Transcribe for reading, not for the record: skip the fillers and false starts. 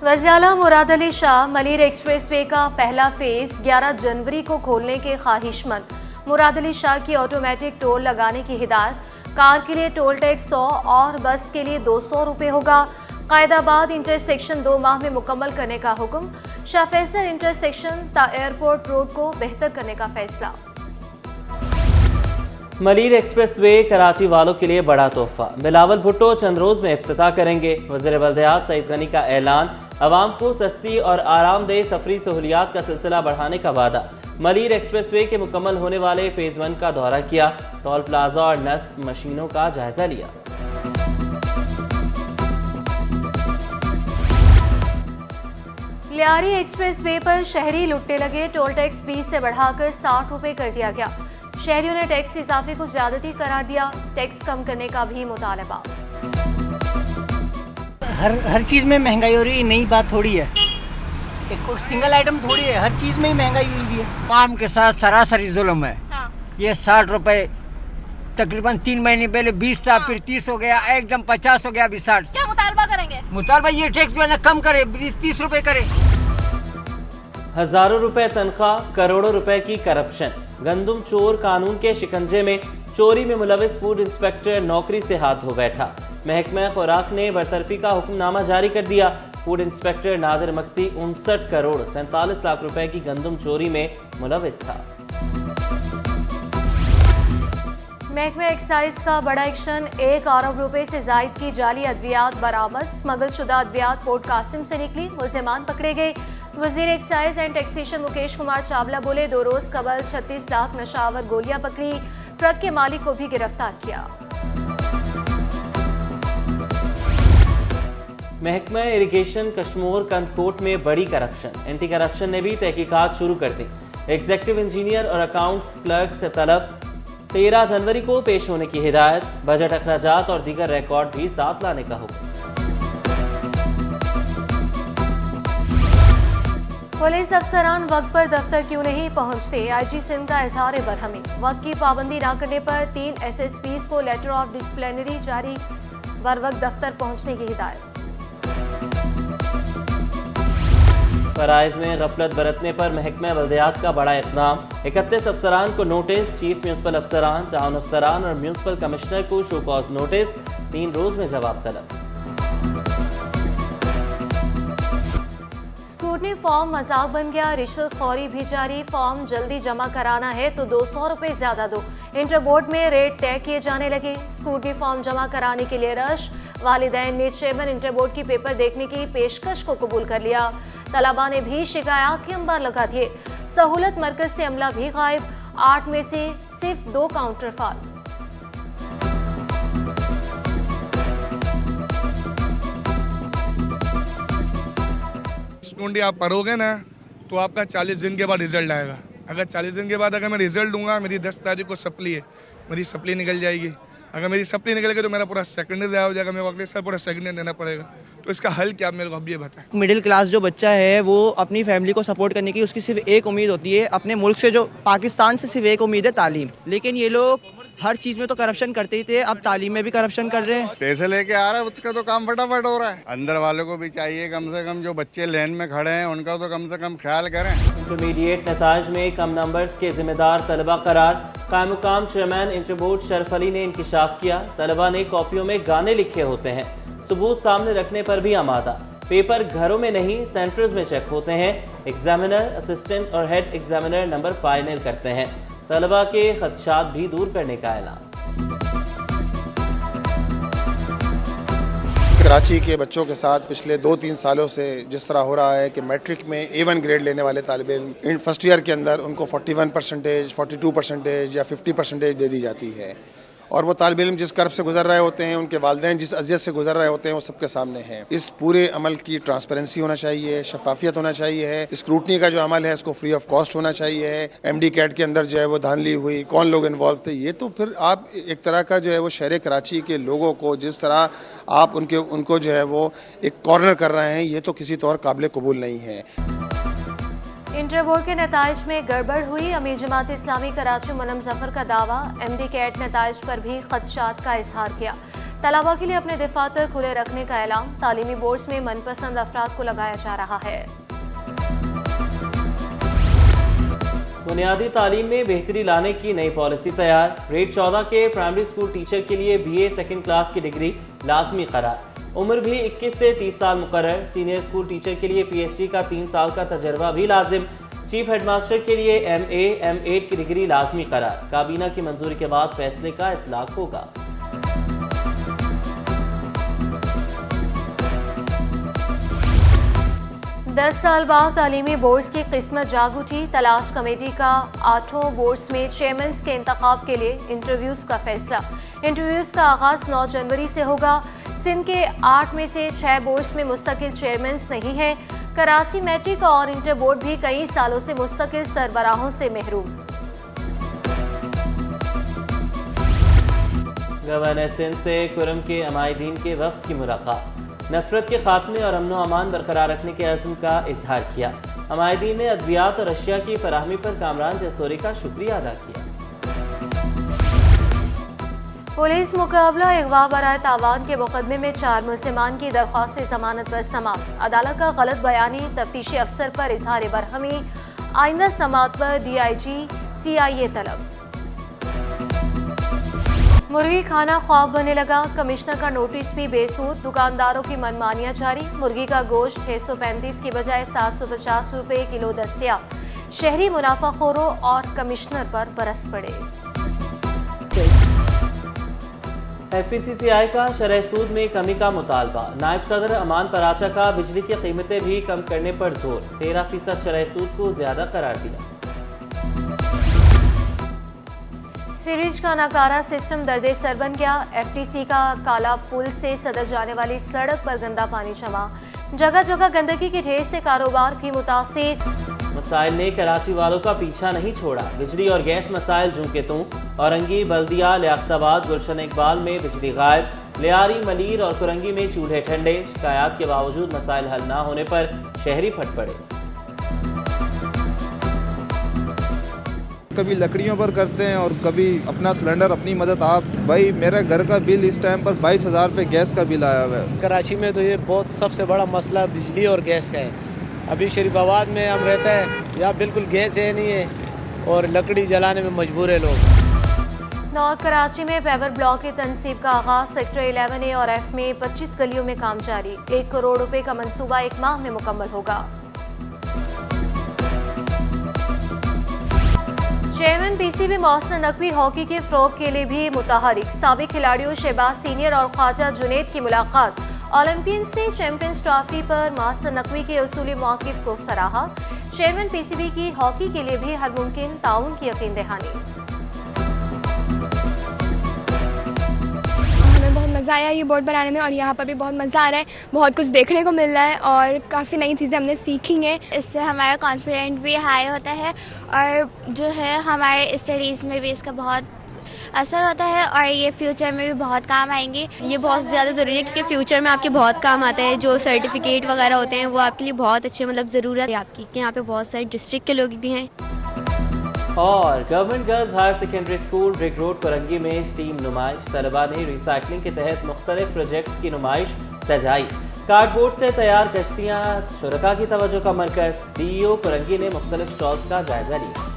वज़ीर-ए-आला Murad Ali Shah Malir expressway का पहला phase 11 जनवरी को खोलने के ख्वाहिशमंद। मुराद अली शाह की ऑटोमेटिक टोल लगाने की हिदायत। कार के लिए टोल टैक्स 100 और बस के लिए 200 रुपये होगा। कायदाबाद इंटरसेक्शन 2 माह में मुकम्मल करने का हुक्म। Shah Faisal intersection airport road को बेहतर करने का फैसला। मलीर एक्सप्रेसवे कराची वालों के लिए बड़ा तोहफा। बिलावल भुट्टो चंद रोज में इफ्तिताह करेंगे। वज़ीर बल्दियात सईद गनी का ऐलान। अवाम को सस्ती और आरामदेह सफरी सहूलियात का सिलसिला बढ़ाने का वादा। मलीर एक्सप्रेसवे के मुकम्मल होने वाले फेज 1 का दौरा किया। टोल प्लाजा और नस्ब मशीनों का जायजा लिया। लियारी एक्सप्रेसवे पर शहरी लुटने लगे। टोल टैक्स 20 से बढ़ाकर 60 रुपये कर दिया गया। शहरियों ने टैक्स इजाफे को ज्यादती करार दिया। टैक्स कम करने का भी मुतालबा। हर चीज में महंगाई हो रही है, नई बात थोड़ी है, एक सिंगल आइटम थोड़ी है, हर चीज में ही महंगाई हुई है। आम के साथ सरासरी जुल्म है। हाँ। ये 60 रुपए तकरीबन 3 महीने पहले 20 था। हाँ। फिर 30 हो गया, एकदम 50 हो गया, अभी 60। क्या मुतालबा करेंगे? मुतालबा ये टैक्स जो है ना कम करे, 30 रुपए करे। हजारों रुपए तनख्वाह, करोड़ों रुपए की करप्शन। गंदुम चोर कानून के शिकंजे में। चोरी में मुलविस फूड इंस्पेक्टर नौकरी से हाथ धो बैठा। महकमा खुराक ने बरतरफी का हुक्मनामा जारी कर दिया। फूड इंस्पेक्टर नादिर मक्सी 59 करोड़ 47 लाख रुपए की गंदुम चोरी में मुलविस था। महकमा एक्साइज का बड़ा एक्शन। 1 अरब रुपए से जायद की जाली अद्वियात बरामद। स्मगल शुदा अद्वियात पोर्ट कासिम से निकली। मुल्जिमान पकड़े गए। वजीर excise and taxation Mukesh Kumar Chawla बोले 2 रोज कबल 36 लाख नशावर गोलियां पकड़ी। ट्रक के मालिक को भी गिरफ्तार किया। महकमा इरिगेशन कश्मोर कंदकोट में बड़ी करप्शन। एंटी करप्शन ने भी तहकीकात शुरू कर दी। एग्जीक्यूटिव इंजीनियर और अकाउंट्स क्लर्क से तलब। 13 जनवरी को पेश होने की हिदायत। बजट अखराजात और दीगर रिकॉर्ड भी साथ लाने का हुक्म। पुलिस अफसरान वक्त पर दफ्तर क्यों नहीं पहुंचते? आईजी सिंध का इजहार बरहमी। वक्त की पाबंदी न करने पर 3 SSPs को लेटर ऑफ डिसिप्लिनरी जारी। बर वक्त दफ्तर पहुंचने की हिदायत। फराइज में गफलत बरतने पर महकमा बल्दियात का बड़ा इक़दाम। 31 अफसरान को नोटिस। चीफ म्यूनसिपल अफसरान, टाउन अफसरान और म्यूनसिपल कमिश्नर को शो कॉज नोटिस। 3 रोज में जवाब तलब। स्कूटनी फॉर्म मजाक बन गया। रिश्वतखोरी भी जारी। फॉर्म जल्दी जमा कराना है तो 200 रुपये ज्यादा दो। इंटर बोर्ड में रेट तय किए जाने लगे। स्कूटनी फॉर्म जमा कराने के लिए रश। वालिदैन ने चेयरमैन इंटर बोर्ड की पेपर देखने की पेशकश को कबूल कर लिया। तलबा ने भी शिकायत के अंबार लगा दिए। सहूलत मरकज से अमला भी गायब। 8 में से सिर्फ 2 काउंटर फाल। स्टूडेंट आप पढ़ोगे ना तो आपका 40 दिन के बाद रिजल्ट आएगा। अगर 40 दिन के बाद अगर मैं रिजल्ट दूंगा, मेरी 10 तारीख को सप्ली है, मेरी सप्ली निकल जाएगी। अगर मेरी सप्ली निकल गई तो मेरा पूरा सेकंड ईयर हो जाएगा। मेरे को अगले साल पूरा सेकंड ईयर देना पड़ेगा। तो इसका हल क्या, आप मेरे को अब ये बताएं। मिडिल क्लास जो बच्चा है वो अपनी फैमिली को सपोर्ट करने की उसकी सिर्फ एक उम्मीद होती है। अपने मुल्क से, जो पाकिस्तान से, सिर्फ एक उम्मीद है, तालीम। लेकिन ये लोग हर चीज में तो करप्शन करते ही थे, अब तालीम में भी करप्शन कर रहे हैं। पैसे लेके आ रहा है, उसका तो काम फटाफट हो रहा है। अंदर वालों को भी चाहिए कम से कम, जो बच्चे लाइन में खड़े हैं उनका तो कम से कम ख्याल करें। इंटरमीडिएट नताज में कम नंबर्स के जिम्मेदार तलबा करार। कायम मुकाम चेयरमैन इंटर बोर्ड शरफ अली ने इंकिशाफ किया। तलबा ने कॉपियों में गाने लिखे होते हैं। सबूत सामने रखने पर भी आमादा। पेपर घरों में नहीं सेंटर्स में चेक होते हैं। एग्जामिनर, असिस्टेंट और हेड एग्जामिनर नंबर फाइनल करते हैं। तलबा के खदशात भी दूर करने का ऐलान। कराची के बच्चों के साथ पिछले 2-3 सालों से जिस तरह हो रहा है कि मैट्रिक में A1 ग्रेड लेने वाले तालिब इल्म फर्स्ट ईयर के अंदर उनको 41%, 42% या 50% दे दी जाती है। और वो तालिब इल्म जिस कर्ब से गुजर रहे होते हैं, उनके वालिदैन जिस अजियत से गुजर रहे होते हैं, वो सबके सामने है। इस पूरे अमल की ट्रांसपेरेंसी होना चाहिए, शफाफियत होना चाहिए है। स्क्रूटनी का जो अमल है इसको फ्री ऑफ कॉस्ट होना चाहिए है। MD कैट के अंदर जो है वो धांधली हुई, कौन लोग इन्वॉल्व थे, ये तो फिर आप एक तरह का जो है वो शहर कराची के लोगों को जिस तरह आप उनको जो है वो एक कॉर्नर कर रहे हैं, ये तो किसी तौर काबिल कबूल नहीं है। इंटर बोर्ड के नताइज में गड़बड़ हुई। अमीर जमात इस्लामी कराची मुनम जफर का दावा। MD कैट नताइज पर भी खदशात का इजहार किया। तलबा के लिए अपने दफातर खुले रखने का ऐलान। तालीमी बोर्ड्स में मनपसंद अफराद को लगाया जा रहा है। बुनियादी तालीम में बेहतरी लाने की नई पॉलिसी तैयार। ग्रेड 14 के प्राइमरी स्कूल टीचर के लिए BA सेकंड क्लास की डिग्री लाजमी करार। उम्र भी 21 से 30 साल मुकर्रर। सीनियर स्कूल टीचर के लिए PhD का 3 साल का तजर्बा भी लाजिम। चीफ हेडमास्टर के लिए MA M8 की डिग्री लाजमी करार। काबीना की मंजूरी के बाद फैसले का इतलाक होगा। दस साल बाद तालीमी बोर्ड्स की किस्मत जाग उठी। तलाश कमेटी का 8 बोर्ड्स में चेयरमैन के इंतखाब के लिए इंटरव्यूज का फैसला। इंटरव्यूज का आगाज 9 जनवरी से होगा। सिंध के 8 में से 6 बोर्ड्स में मुस्तकिल चेयरमैन नहीं हैं। कराची मैट्रिक और इंटर बोर्ड भी कई सालों से मुस्तकिल सरबराहों से महरूम। गवर्नर सिंध से कुरम के अमायदीन के वफ्द की मुलाकात। नफरत के खात्मे और अमन अमान बरकरार रखने के अज़्म का इजहार किया। अमायदीन ने अद्वियात और अशिया की फराहमी पर कामरान जसोरी का शुक्रिया अदा किया। पुलिस मुकाबला अगवा बराए तावान के मुकदमे में 4 मुलजिमान की दरख्वास्त जमानत पर समाअत। अदालत का गलत बयानी तफ्तीशी अफसर पर इजहार बरहमी। आइंदा समाअत पर DIG CIA तलब। मुर्गी खाना ख्वाब बनने लगा। कमिश्नर का नोटिस भी बेसूद। दुकानदारों की मनमानियां जारी। मुर्गी का गोश्त 635 की बजाय 750 रुपये किलो दस्तयाब। शहरी मुनाफाखोरों और कमिश्नर पर बरस पड़े। FPCCI का शरह सूद में कमी का मुतालबा। नायब सदर अमान पराचा का बिजली की कीमतें भी कम करने पर जोर। 13% शरह सूद को ज्यादा करार दिया। सीरीज का नाकारा सिस्टम दर्दे सर बन गया। FTC का काला पुल से सदर जाने वाली सड़क पर गंदा पानी जमा। जगह जगह गंदगी के ढेर से कारोबार भी मुतासिर। मसाइल ने कराची वालों का पीछा नहीं छोड़ा। बिजली और गैस मसाइल जूं के तूं। औरंगी, बल्दिया, लियाकताबाद, गुलशन इकबाल में बिजली गायब। लियारी, मलीर और कुरंगी में चूल्हे ठंडे। शिकायत के बावजूद मसाइल हल न होने पर शहरी फट पड़े। कभी लकड़ियों पर करते हैं और कभी अपना सिलेंडर अपनी मदद आप। भाई मेरे घर का बिल इस टाइम पर 22,000 रुपये गैस का बिल आया हुआ है। कराची में तो ये बहुत सबसे बड़ा मसला बिजली और गैस का है। अभी शरीफाबाद में हम रहते हैं, यहाँ बिल्कुल गैस है नहीं है और लकड़ी जलाने में मजबूर है लोग। नॉर्थ कराची में पेवर ब्लॉक की तनसीब का आगाज। सेक्टर 11A और F में 25 गलियों में काम जारी। 1 करोड़ रुपए का मंसूबा 1 माह में मुकम्मल होगा। Chairman PCB Mohsin Naqvi hockey के फ़रोग़ के लिए भी मुतहरिक। साबिक खिलाड़ियों शहबाज सीनियर और ख्वाजा जुनैद की मुलाकात। ओलंपियंस ने चैंपियंस ट्रॉफी पर मोहसिन नकवी के उसूली मौक़िफ़ को सराहा। चेयरमैन PCB की हॉकी के लिए भी हर मुमकिन ताउन की यकीन दहानी। बहुत मज़ा आया ये बोर्ड बनाने में और यहाँ पर भी बहुत मज़ा आ रहा है। बहुत कुछ देखने को मिल रहा है और काफ़ी नई चीज़ें हमने सीखी हैं। इससे हमारा कॉन्फिडेंस भी हाई होता है और जो है हमारे स्टडीज़ में भी इसका बहुत असर होता है और ये फ्यूचर में भी बहुत काम आएंगे। ये बहुत ज़्यादा ज़रूरी है क्योंकि फ्यूचर में आपके बहुत काम आता है। जो सर्टिफिकेट वगैरह होते हैं वो आपके लिए बहुत अच्छे मतलब ज़रूरत है आपकी कि यहाँ पे बहुत सारे डिस्ट्रिक्ट के लोग भी हैं। और government girls higher secondary school रिग रोड कुरंगी में स्टीम नुमाइश। तलबा ने रिसाइकलिंग के तहत मुख्तलिफ प्रोजेक्ट्स की नुमाइश सजाई। कार्डबोर्ड से तैयार कश्तियाँ शुरका की तवज्जो का मरकज़। DEO कुरंगी ने मुख्तलिफ स्टॉल्स का जायजा लिया।